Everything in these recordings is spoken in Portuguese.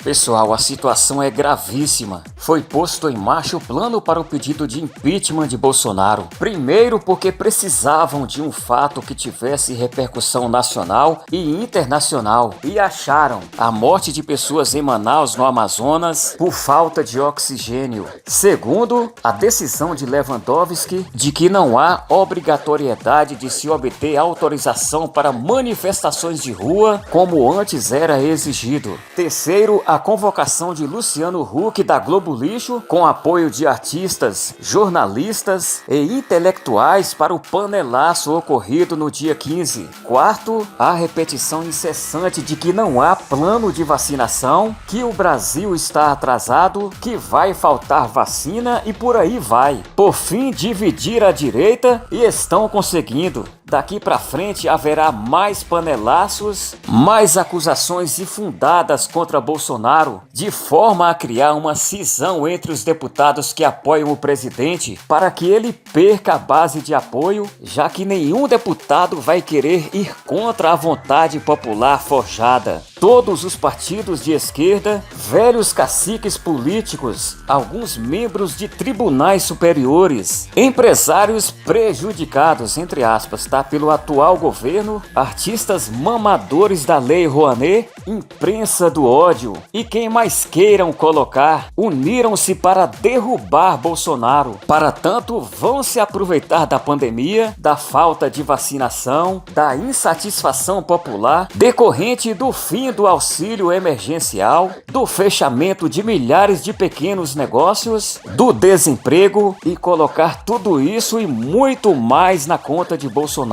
Pessoal, a situação é gravíssima. Foi posto em marcha o plano para o pedido de impeachment de Bolsonaro. Primeiro, porque precisavam de um fato que tivesse repercussão nacional e internacional. E acharam a morte de pessoas em Manaus, no Amazonas, por falta de oxigênio. Segundo, a decisão de Lewandowski de que não há obrigatoriedade de se obter autorização para manifestações de rua, como antes era exigido. Terceiro, a convocação de Luciano Huck da Globo Lixo, com apoio de artistas, jornalistas e intelectuais para o panelaço ocorrido no dia 15. Quarto, a repetição incessante de que não há plano de vacinação, que o Brasil está atrasado, que vai faltar vacina e por aí vai. Por fim, dividir a direita e estão conseguindo. Daqui pra frente haverá mais panelaços, mais acusações infundadas contra Bolsonaro, de forma a criar uma cisão entre os deputados que apoiam o presidente, para que ele perca a base de apoio, já que nenhum deputado vai querer ir contra a vontade popular forjada. Todos os partidos de esquerda, velhos caciques políticos, alguns membros de tribunais superiores, empresários prejudicados, entre aspas, pelo atual governo, artistas mamadores da Lei Rouanet, imprensa do ódio e quem mais queiram colocar, uniram-se para derrubar Bolsonaro. Para tanto, vão se aproveitar da pandemia, da falta de vacinação, da insatisfação popular decorrente do fim do auxílio emergencial, do fechamento de milhares de pequenos negócios, do desemprego e colocar tudo isso e muito mais na conta de Bolsonaro.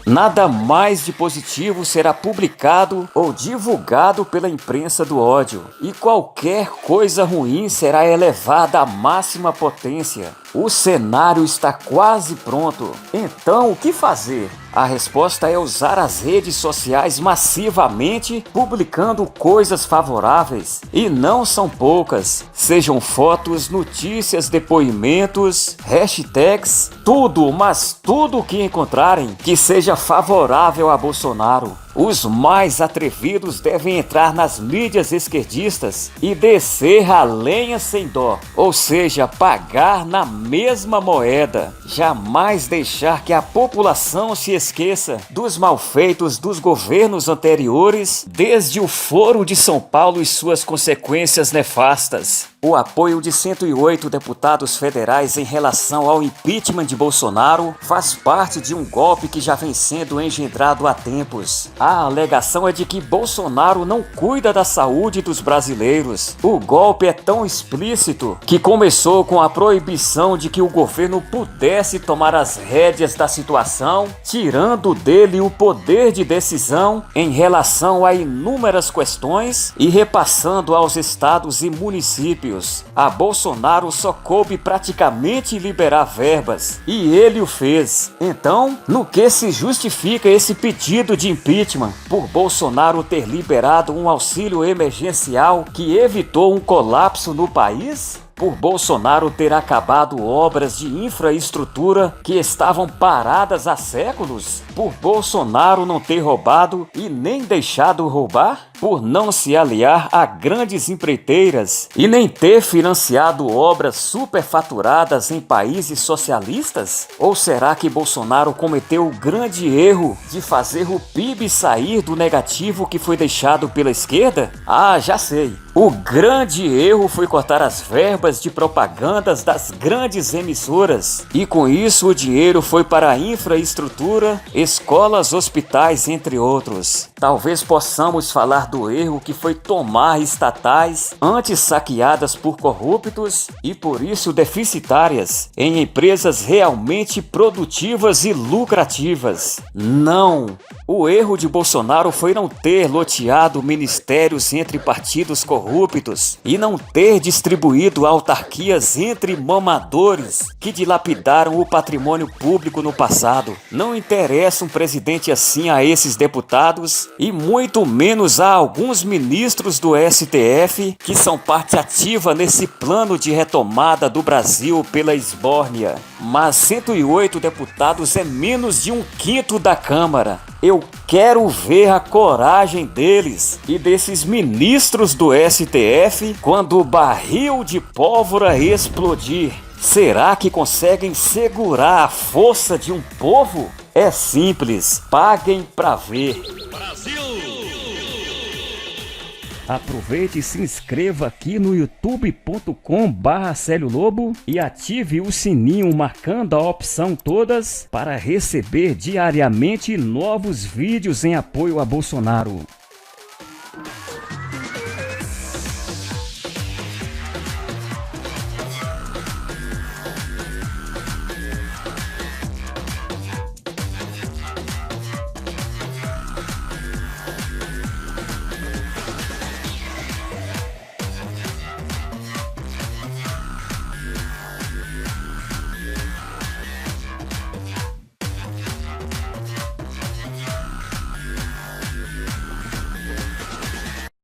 Nada mais de positivo será publicado ou divulgado pela imprensa do ódio, e qualquer coisa ruim será elevada à máxima potência. O cenário está quase pronto. Então, o que fazer? A resposta é usar as redes sociais massivamente, publicando coisas favoráveis. E não são poucas. Sejam fotos, notícias, depoimentos, hashtags, tudo, mas tudo o que encontrarem que seja favorável a Bolsonaro. Os mais atrevidos devem entrar nas mídias esquerdistas e descer a lenha sem dó, ou seja, pagar na mesma moeda. Jamais deixar que a população se esqueça dos malfeitos dos governos anteriores, desde o Foro de São Paulo e suas consequências nefastas. O apoio de 108 deputados federais em relação ao impeachment de Bolsonaro faz parte de um golpe que já vem sendo engendrado há tempos. A alegação é de que Bolsonaro não cuida da saúde dos brasileiros. O golpe é tão explícito que começou com a proibição de que o governo pudesse tomar as rédeas da situação, tirando dele o poder de decisão em relação a inúmeras questões e repassando aos estados e municípios. A Bolsonaro só coube praticamente liberar verbas, e ele o fez. Então, no que se justifica esse pedido de impeachment? Por Bolsonaro ter liberado um auxílio emergencial que evitou um colapso no país? Por Bolsonaro ter acabado obras de infraestrutura que estavam paradas há séculos? Por Bolsonaro não ter roubado e nem deixado roubar? Por não se aliar a grandes empreiteiras e nem ter financiado obras superfaturadas em países socialistas? Ou será que Bolsonaro cometeu o grande erro de fazer o PIB sair do negativo que foi deixado pela esquerda? Ah, já sei! O grande erro foi cortar as verbas de propagandas das grandes emissoras. E com isso o dinheiro foi para a infraestrutura, escolas, hospitais, entre outros. Talvez possamos falar do erro que foi tomar estatais antes saqueadas por corruptos e por isso deficitárias em empresas realmente produtivas e lucrativas. Não! O erro de Bolsonaro foi não ter loteado ministérios entre partidos corruptos e não ter distribuído autarquias entre mamadores que dilapidaram o patrimônio público no passado. Não interessa um presidente assim a esses deputados e muito menos a alguns ministros do STF que são parte ativa nesse plano de retomada do Brasil pela esbórnia. Mas 108 deputados é menos de 1/5 da Câmara. Eu quero ver a coragem deles e desses ministros do STF quando o barril de pólvora explodir. Será que conseguem segurar a força de um povo? É simples, paguem pra ver. Brasil! Aproveite e se inscreva aqui no youtube.com/Célio Lobo e ative o sininho marcando a opção todas para receber diariamente novos vídeos em apoio a Bolsonaro.